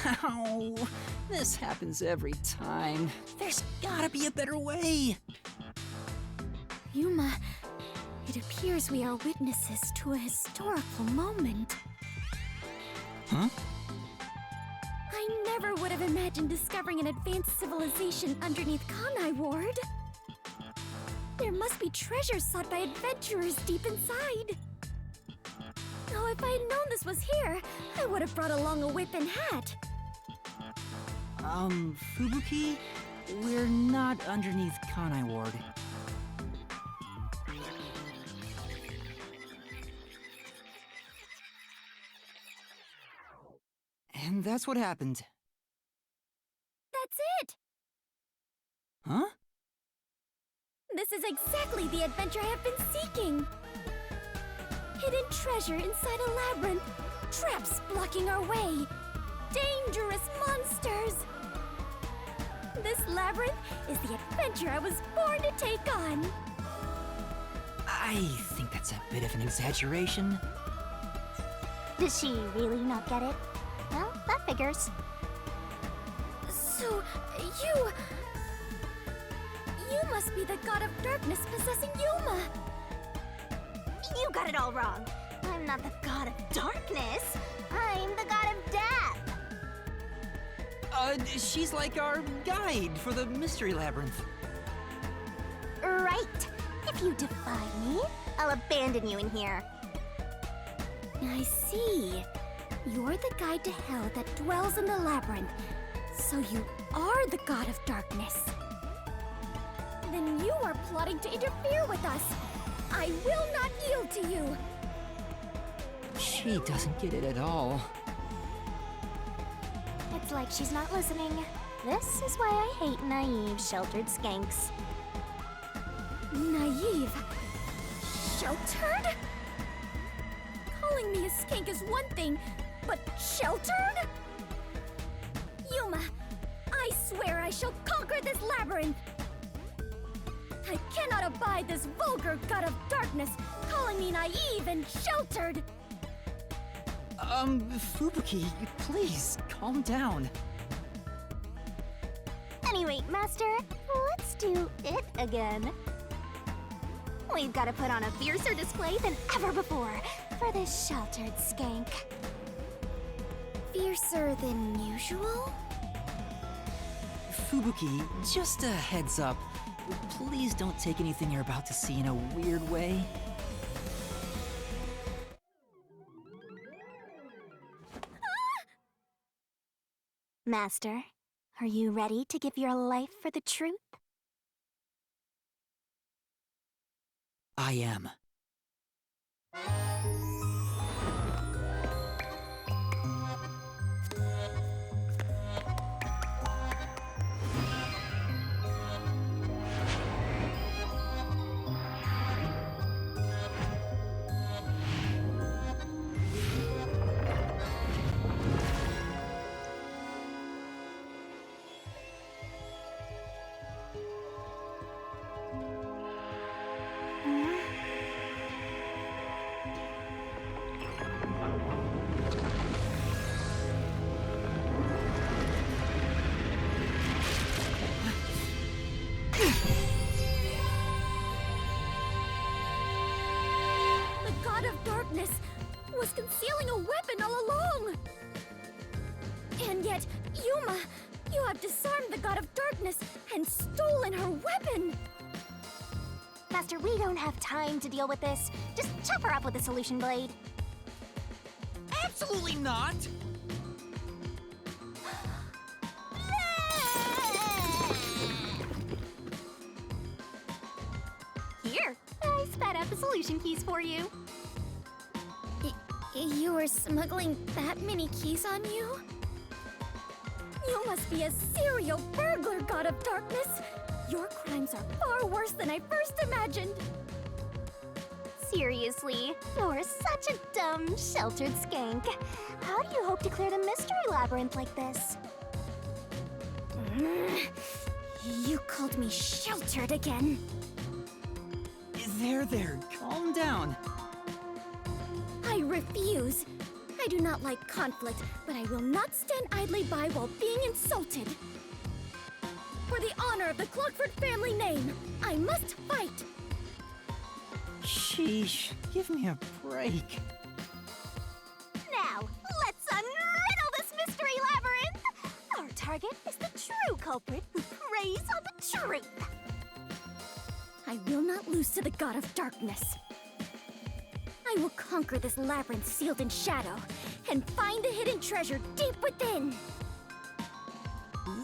Ow! This happens every time. There's gotta be a better way. Yuma, it appears we are witnesses to a historical moment. Huh? I never would have imagined discovering an advanced civilization underneath Kanai Ward. There must be treasures sought by adventurers deep inside. Oh, if I had known this was here, I would have brought along a whip and hat. Fubuki? We're not underneath Kanai Ward. And that's what happened. That's it! Huh? This is exactly the adventure I have been seeking! Hidden treasure inside a labyrinth, traps blocking our way, dangerous monsters! This labyrinth is the adventure I was born to take on! I think that's a bit of an exaggeration. Did she really not get it? Well, that figures. So, you must be the god of darkness possessing Yuma! You got it all wrong. I'm not the god of darkness. I'm the god of death. She's like our guide for the mystery labyrinth. Right. If you defy me, I'll abandon you in here. I see. You're the guide to hell that dwells in the labyrinth. So you are the god of darkness. Then you are plotting to interfere with us. I will not yield to you. She doesn't get it at all. It's like she's not listening. This is why I hate naive, sheltered skanks. Naive? Sheltered? Calling me a skank is one thing, but sheltered? Yuma, I swear I shall conquer this labyrinth! I cannot abide this vulgar god of darkness calling me naive and sheltered! Fubuki, please, calm down. Anyway, Master, let's do it again. We've got to put on a fiercer display than ever before for this sheltered skank. Fiercer than usual? Fubuki, just a heads up. Please don't take anything you're about to see in a weird way. Master, are you ready to give your life for the truth? I am. Was concealing a weapon all along! And yet, Yuma, you have disarmed the god of darkness and stolen her weapon! Master, we don't have time to deal with this. Just chop her up with a solution blade. Absolutely not! Here, I spat out the solution keys for you. You were smuggling that many keys on you? You must be a serial burglar, god of darkness! Your crimes are far worse than I first imagined! Seriously, you're such a dumb, sheltered skank. How do you hope to clear the mystery labyrinth like this? You called me sheltered again. There, calm down. I refuse. I do not like conflict, but I will not stand idly by while being insulted. For the honor of the Clockford family name, I must fight! Sheesh, give me a break. Now, let's unriddle this mystery labyrinth! Our target is the true culprit who preys on the truth. I will not lose to the god of darkness. I will conquer this labyrinth sealed in shadow and find the hidden treasure deep within.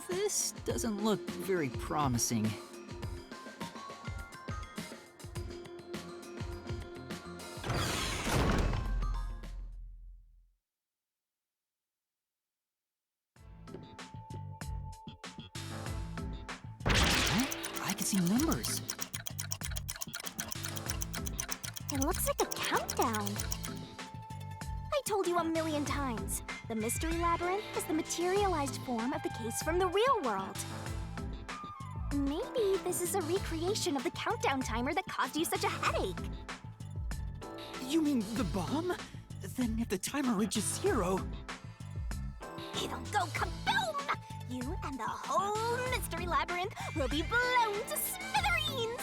This doesn't look very promising. I can see numbers. It looks like a countdown. I told you a million times. The mystery labyrinth is the materialized form of the case from the real world. Maybe this is a recreation of the countdown timer that caused you such a headache. You mean the bomb? Then if the timer reaches 0... It'll go kaboom! You and the whole mystery labyrinth will be blown to smithereens!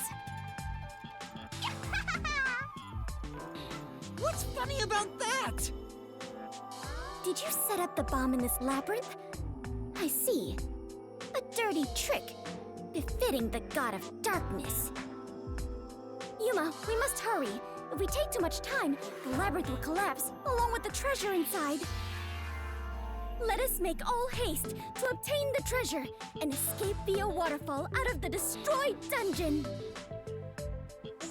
What's funny about that? Did you set up the bomb in this labyrinth? I see. A dirty trick, befitting the god of darkness. Yuma, we must hurry. If we take too much time, the labyrinth will collapse, along with the treasure inside. Let us make all haste to obtain the treasure and escape via waterfall out of the destroyed dungeon.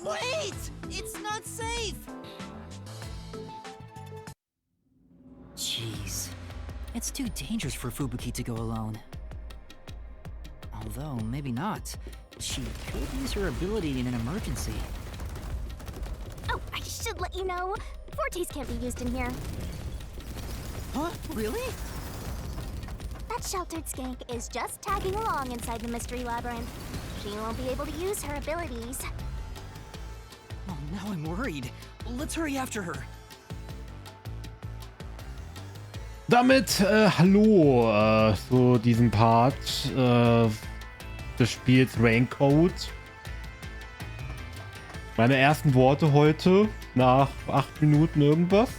Wait! It's not safe! Jeez. It's too dangerous for Fubuki to go alone. Although, maybe not. She could use her ability in an emergency. Oh, I should let you know. Fortes can't be used in here. Huh? Really? That sheltered skank is just tagging along inside the mystery labyrinth. She won't be able to use her abilities. Oh, now I'm worried. Let's hurry after her. Damit hallo zu diesem Part des Spiels Raincoat. Meine ersten Worte heute nach 8 Minuten irgendwas.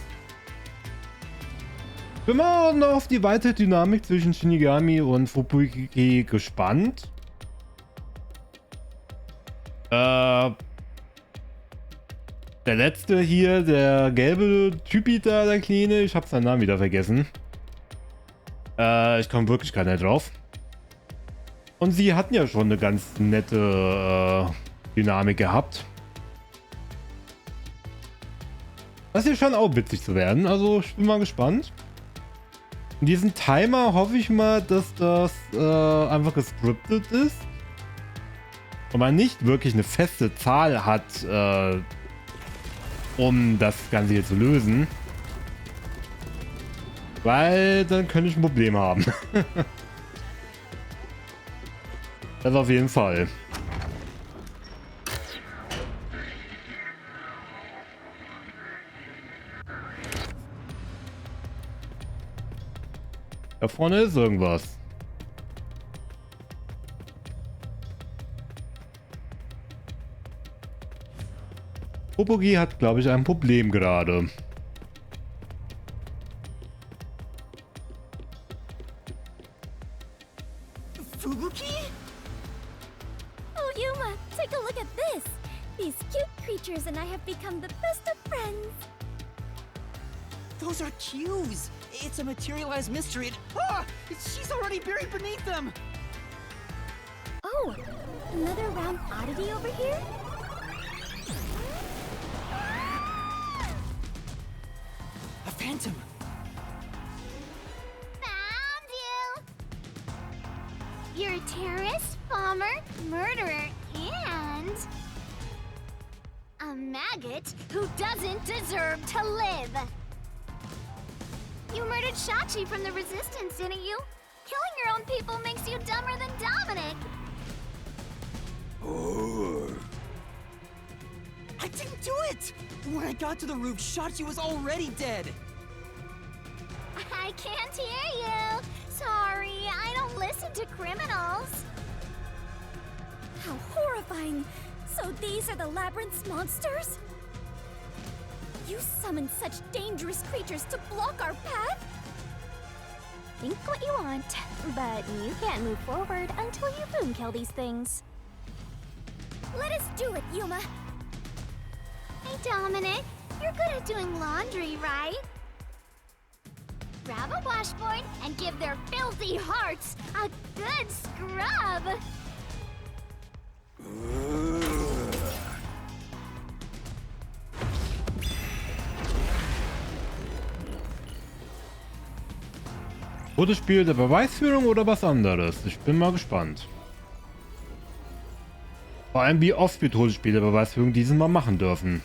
Bin mal noch auf die weitere Dynamik zwischen Shinigami und Fubuki gespannt. Der letzte hier, der gelbe Typi da, der Kleine, ich habe seinen Namen wieder vergessen. Ich komme wirklich gar nicht drauf. Und sie hatten ja schon eine ganz nette Dynamik gehabt. Das hier scheint auch witzig zu werden, also ich bin mal gespannt. In diesem Timer hoffe ich mal, dass das einfach gescriptet ist. Und man nicht wirklich eine feste Zahl hat, um das Ganze hier zu lösen. Weil dann könnte ich ein Problem haben. Das auf jeden Fall. Da vorne ist irgendwas. Fubuki hat, glaube ich, ein Problem gerade. Fubuki? Oh, Yuma, take a look at this. These cute creatures and I have become the best of friends. Those are cues. It's a materialized mystery. She's already buried beneath them. Oh, another round oddity over here? A phantom. Found you! You're a terrorist, bomber, murderer, and... a maggot who doesn't deserve to live! You murdered Shachi from the Resistance, didn't you? Killing your own people makes you dumber than Dominic! I didn't do it! When I got to the roof, Shachi was already dead. to criminals. How horrifying! So these are the Labyrinth's monsters? You summoned such dangerous creatures to block our path? Think what you want, but you can't move forward until you boom kill these things. Let us do it, Yuma. Hey, Dominic, you're good at doing laundry, right? Grab a washboard and give their filthy hearts a good scrub. Todesspiel der Beweisführung oder was anderes? Ich bin mal gespannt. Vor allem, wie oft wir Todesspiel der Beweisführung dieses Mal machen dürfen.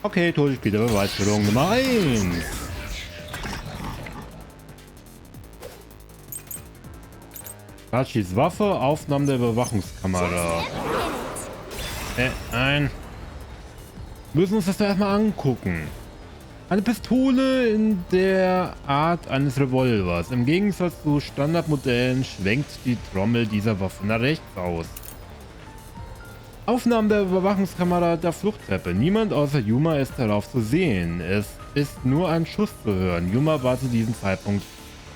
Okay, Todesspiel der Beweisführung Nummer 1. Rachis Waffe, Aufnahmen der Überwachungskamera. Nein. Wir müssen uns das doch erstmal angucken. Eine Pistole in der Art eines Revolvers. Im Gegensatz zu Standardmodellen schwenkt die Trommel dieser Waffe nach rechts aus. Aufnahmen der Überwachungskamera der Fluchttreppe. Niemand außer Yuma ist darauf zu sehen. Es ist nur ein Schuss zu hören. Yuma war zu diesem Zeitpunkt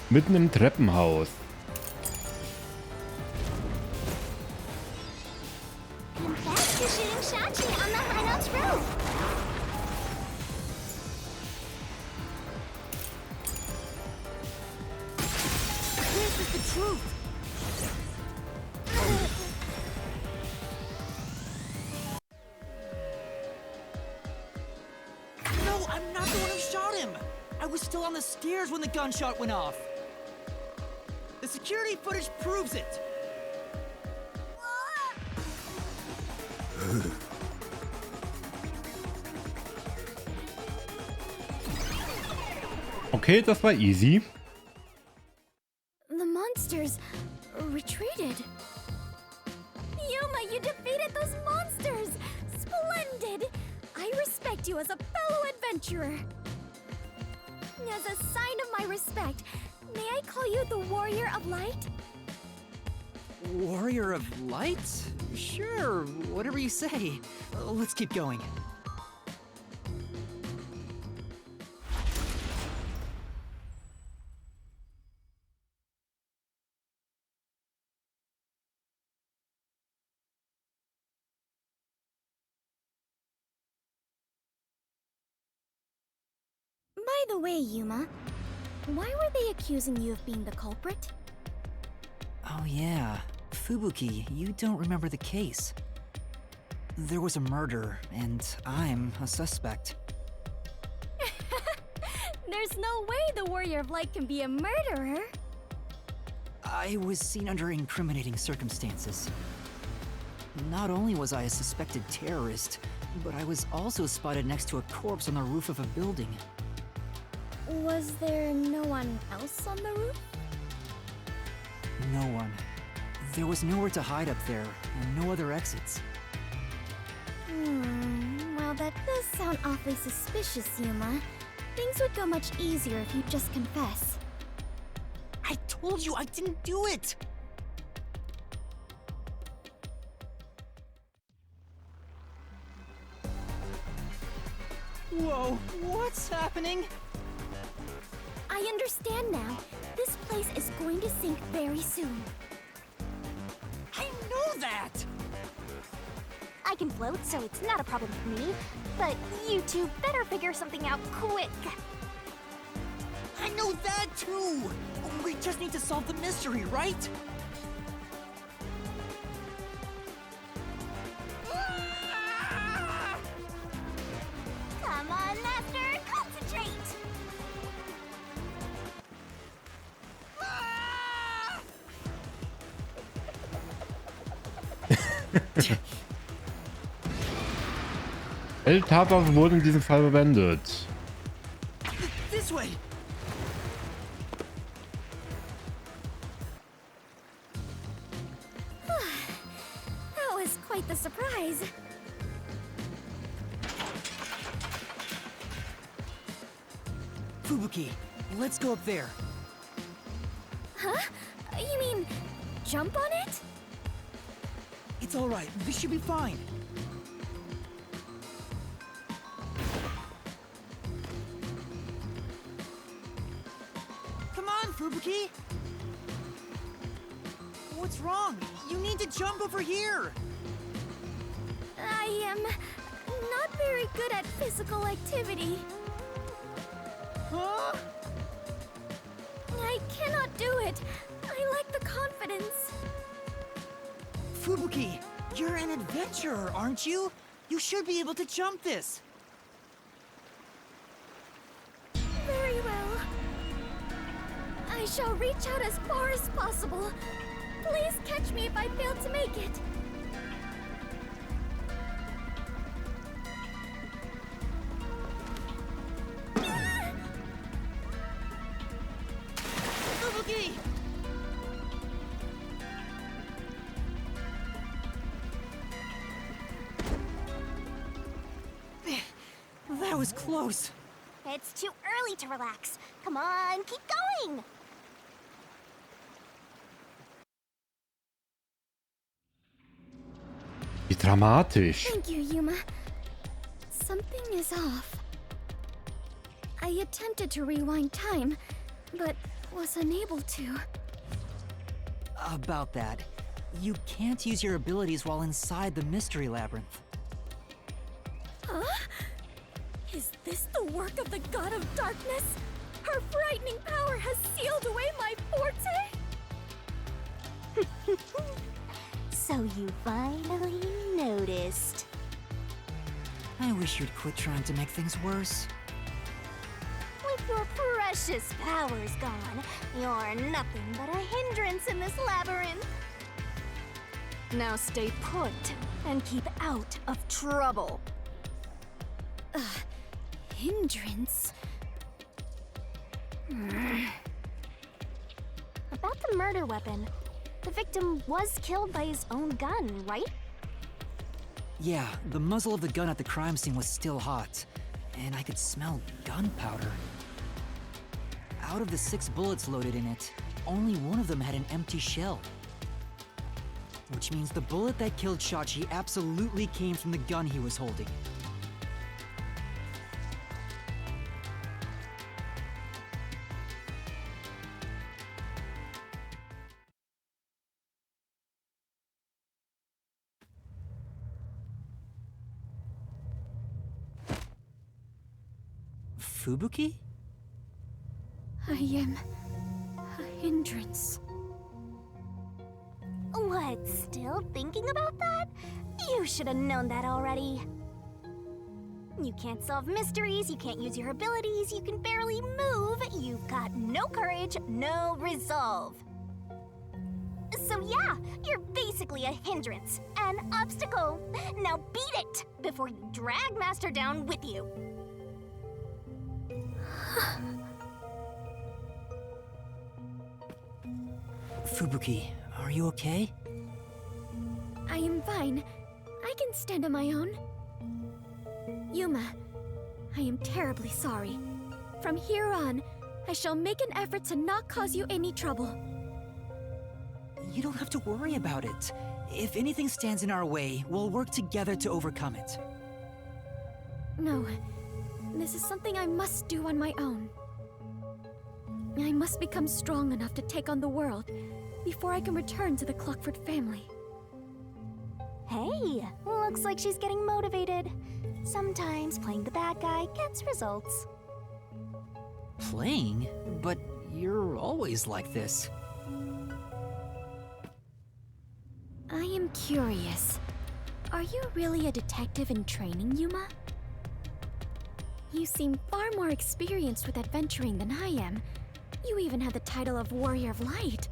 mitten im Treppenhaus. When the gunshot went off. The security footage proves it. Okay, das war easy. The monsters retreated. Yuma, you defeated those monsters! Splendid! I respect you as a fellow adventurer. As a sign of my respect, may I call you the Warrior of Light? Warrior of Light? Sure, whatever you say. Let's keep going. By the way, Yuma, why were they accusing you of being the culprit? Oh yeah, Fubuki, you don't remember the case. There was a murder, and I'm a suspect. There's no way the Warrior of Light can be a murderer. I was seen under incriminating circumstances. Not only was I a suspected terrorist, but I was also spotted next to a corpse on the roof of a building. Was there no one else on the roof? No one. There was nowhere to hide up there, and no other exits. Well, that does sound awfully suspicious, Yuma. Things would go much easier if you'd just confess. I told you I didn't do it! Whoa, what's happening? I understand now. This place is going to sink very soon. I know that! I can float, so it's not a problem for me. But you two better figure something out quick. I know that too! We just need to solve the mystery, right? Come on, Master, concentrate! Tatwaffe wurde in diesem Fall verwendet. This way! That was quite the surprise. Fubuki, let's go up there. Huh? You mean jump on it? It's alright, this should be fine. Come on, Fubuki! What's wrong? You need to jump over here! I am not very good at physical activity. Huh? I cannot do it. I lack the confidence. Fubuki, you're an adventurer, aren't you? You should be able to jump this. Very well. I shall reach out as far as possible. Please catch me if I fail to make it. Fubuki! That was close. It's too early to relax. Come on, keep going! Wie dramatisch. Thank you, Yuma. Something is off. I attempted to rewind time, but was unable to. About that, you can't use your abilities while inside the mystery labyrinth. Huh? Is this the work of the god of darkness? Her frightening power has sealed away my forte? So you finally noticed. I wish you'd quit trying to make things worse. With your precious powers gone, you're nothing but a hindrance in this labyrinth. Now stay put and keep out of trouble. Hindrance? About the murder weapon. The victim was killed by his own gun, right? Yeah, the muzzle of the gun at the crime scene was still hot, and I could smell gunpowder. Out of the 6 bullets loaded in it, only one of them had an empty shell. Which means the bullet that killed Shachi absolutely came from the gun he was holding. Fubuki? I am a hindrance. What, still thinking about that? You should have known that already. You can't solve mysteries, you can't use your abilities, you can barely move, you've got no courage, no resolve. So yeah, you're basically a hindrance, an obstacle. Now beat it before you drag Master down with you. Fubuki, are you okay? I am fine. I can stand on my own. Yuma, I am terribly sorry. From here on, I shall make an effort to not cause you any trouble. You don't have to worry about it. If anything stands in our way, we'll work together to overcome it. No, this is something I must do on my own. I must become strong enough to take on the world before I can return to the Clockford family. Hey, looks like she's getting motivated. Sometimes playing the bad guy gets results. Playing? But you're always like this. I am curious. Are you really a detective in training, Yuma? You seem far more experienced with adventuring than I am. You even had the title of Warrior of Light.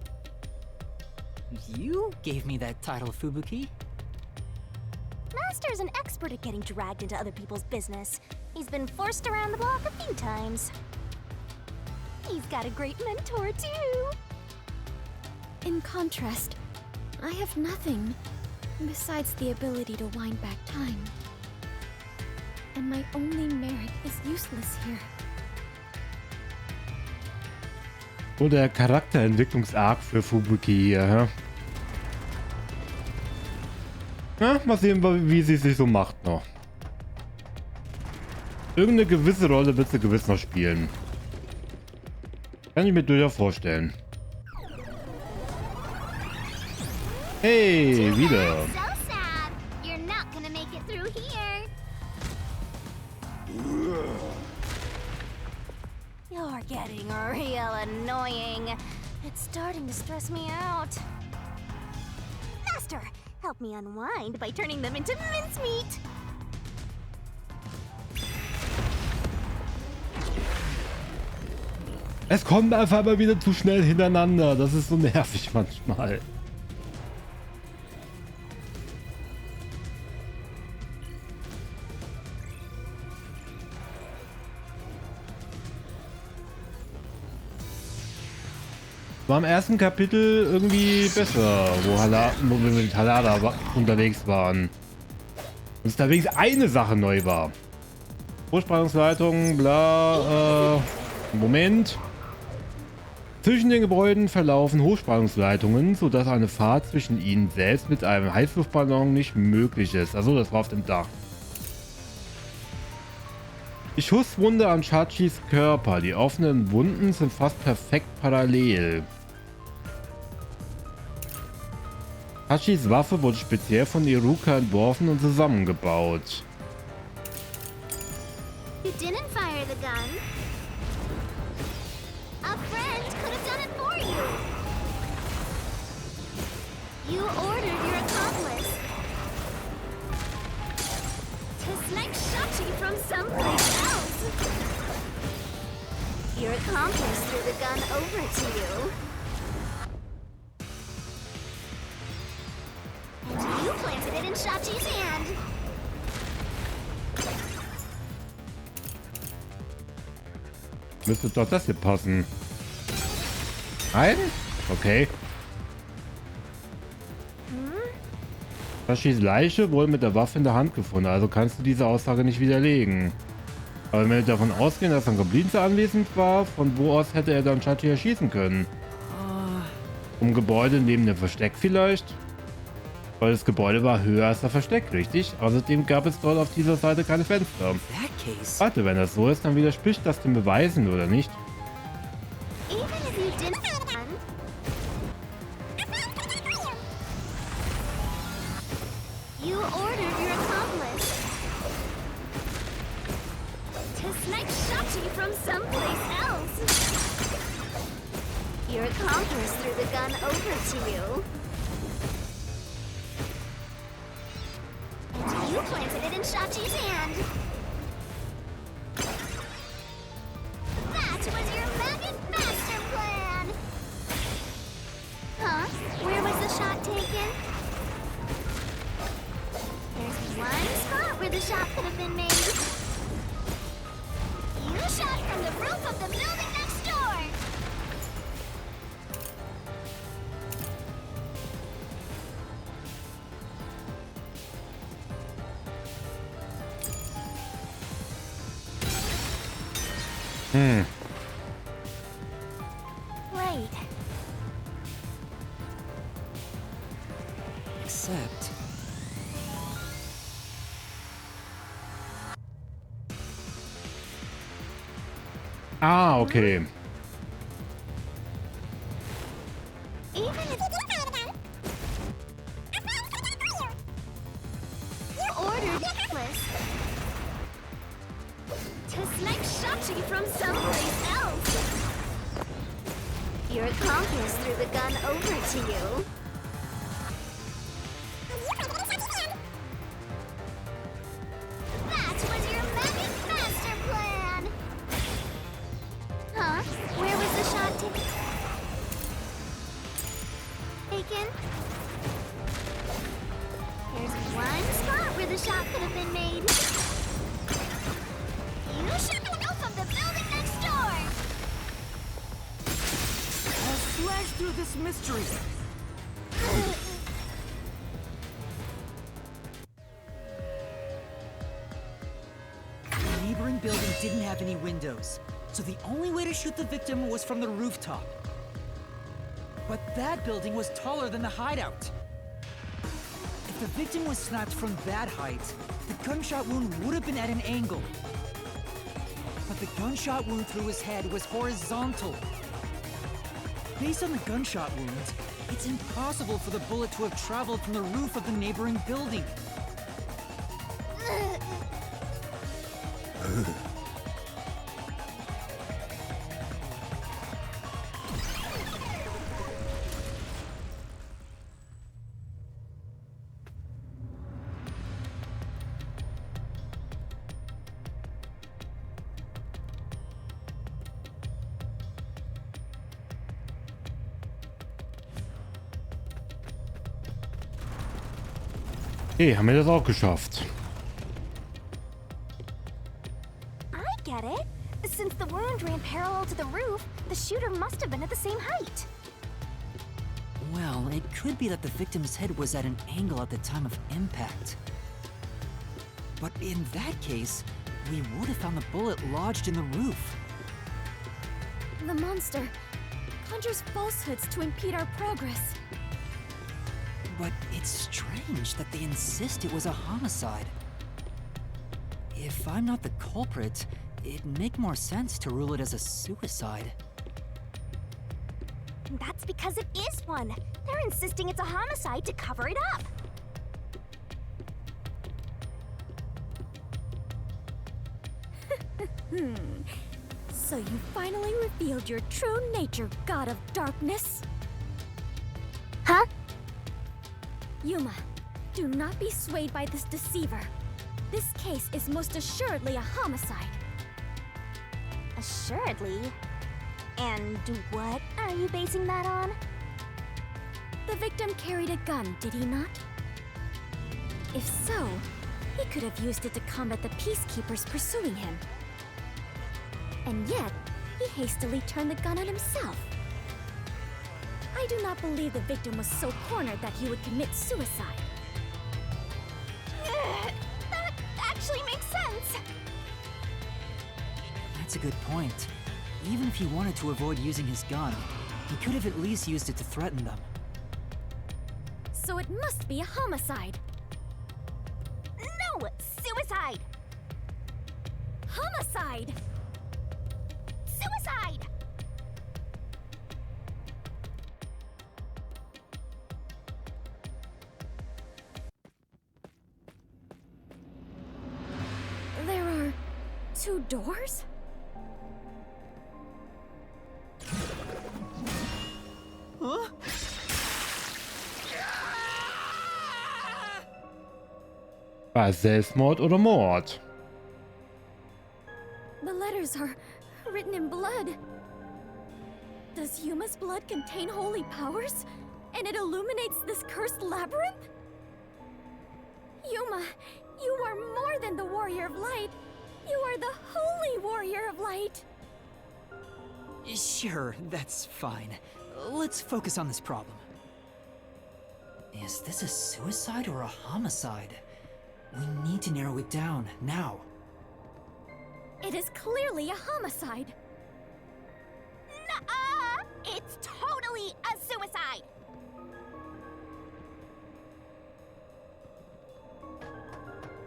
You gave me that title, Fubuki. Master's an expert at getting dragged into other people's business. He's been forced around the block a few times. He's got a great mentor, too. In contrast, I have nothing besides the ability to wind back time. And my only merit is useless here. So der Charakterentwicklungsarc für Fubuki hier, ja. Ja, mal sehen, wie sie sich so macht noch. Irgendeine gewisse Rolle wird sie gewiss noch spielen. Kann ich mir durchaus vorstellen. Hey, wieder. So sad. You're not gonna make it through here. You're getting real annoying. It's starting to stress me out. Master, help me unwind by turning them into mincemeat. Es kommt einfach immer wieder zu schnell hintereinander. Das ist so nervig manchmal. War im ersten Kapitel irgendwie besser, wo wir mit Halada unterwegs waren. Und es da wenigstens eine Sache neu war. Hochspannungsleitung, bla, Moment. Zwischen den Gebäuden verlaufen Hochspannungsleitungen, sodass eine Fahrt zwischen ihnen selbst mit einem Heißluftballon nicht möglich ist. Also das war auf dem Dach. Die Schusswunde an Chachis Körper. Die offenen Wunden sind fast perfekt parallel. Chachis Waffe wurde speziell von Iruka entworfen und zusammengebaut. You didn't fire the gun. A friend could have done it for you. You ordered your accomplice to snipe Shachi from someplace else. Your accomplice threw the gun over to you. And you planted it in Shachi's hand. Müsste doch das hier passen. Nein? Okay. Chachis Leiche wurde mit der Waffe in der Hand gefunden, also kannst du diese Aussage nicht widerlegen. Aber wenn wir davon ausgehen, dass ein Goblin anwesend war, von wo aus hätte er dann Chachi erschießen können? Um Gebäude neben dem Versteck vielleicht? Weil das Gebäude war höher als das Versteck, richtig? Außerdem gab es dort auf dieser Seite keine Fenster. Warte, wenn das so ist, dann widerspricht das den Beweisen, oder nicht? Even if you didn't you ordered your accomplice to snipe Shachi from someplace else. Your accomplice threw the gun over to you. And you planted it in Shachi's hand. That was your magic master plan! Huh? Where was the shot taken? There's one spot where the shot could have been made. You shot from the roof of the building next door! Wait. Except... Ah, okay. Even if you ordered Nicholas to snipe Shachi from someplace else. Your accomplice threw the gun over to you. That was your magic master plan! Huh? Where was the shot taken? There's one spot where the shot could have been made. You shot the roof of the building next door! I'll slash through this mystery. The neighboring building didn't have any windows, so the only way to shoot the victim was from the rooftop. But that building was taller than the hideout. If the victim was snapped from that height, the gunshot wound would have been at an angle. But the gunshot wound through his head was horizontal. Based on the gunshot wound, it's impossible for the bullet to have traveled from the roof of the neighboring building. Okay, haben wir das auch geschafft. I get it. Since the wound ran parallel to the roof, the shooter must have been at the same height. Well, it could be that the victim's head was at an angle at the time of impact. But in that case, we would have found the bullet lodged in the roof. The monster conjures falsehoods to impede our progress. But it's strange that they insist it was a homicide. If I'm not the culprit, it'd make more sense to rule it as a suicide. That's because it is one. They're insisting it's a homicide to cover it up. So you finally revealed your true nature, God of Darkness. Huh? Yuma, do not be swayed by this deceiver. This case is most assuredly a homicide. Assuredly. And what are you basing that on? The victim carried a gun, did he not? If so, he could have used it to combat the peacekeepers pursuing him. And yet, he hastily turned the gun on himself. I do not believe the victim was so cornered that he would commit suicide. That actually makes sense. That's a good point. Even if he wanted to avoid using his gun, he could have at least used it to threaten them. So it must be a homicide. No! Suicide! Homicide! Suicide! There are 2 doors? Huh? War es Selbstmord oder Mord? The letters are written in blood. Does Yuma's blood contain holy powers? And it illuminates this cursed labyrinth? Yuma, you are more than the warrior of light. You are the holy warrior of light. Sure, that's fine. Let's focus on this problem. Is this a suicide or a homicide? We need to narrow it down, now. It is clearly a homicide. Nuh-uh! It's totally a suicide!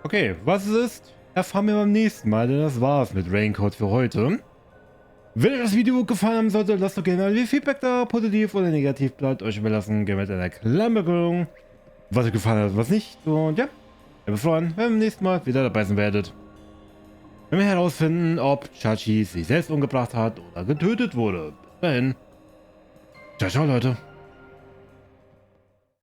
Okay, was es ist, erfahren wir beim nächsten Mal, denn das war's mit Raincoat für heute. Wenn euch das Video gefallen haben sollte, lasst doch gerne ein Feedback da, positiv oder negativ, bleibt euch überlassen, gerne mit einer kleinen Begründung, was euch gefallen hat, was nicht. Und ja, ich würde mich freuen, wenn ihr beim nächsten Mal wieder dabei sein werdet. Wenn wir herausfinden, ob Chachi sich selbst umgebracht hat oder getötet wurde. Bis dahin. Ciao, ciao, Leute.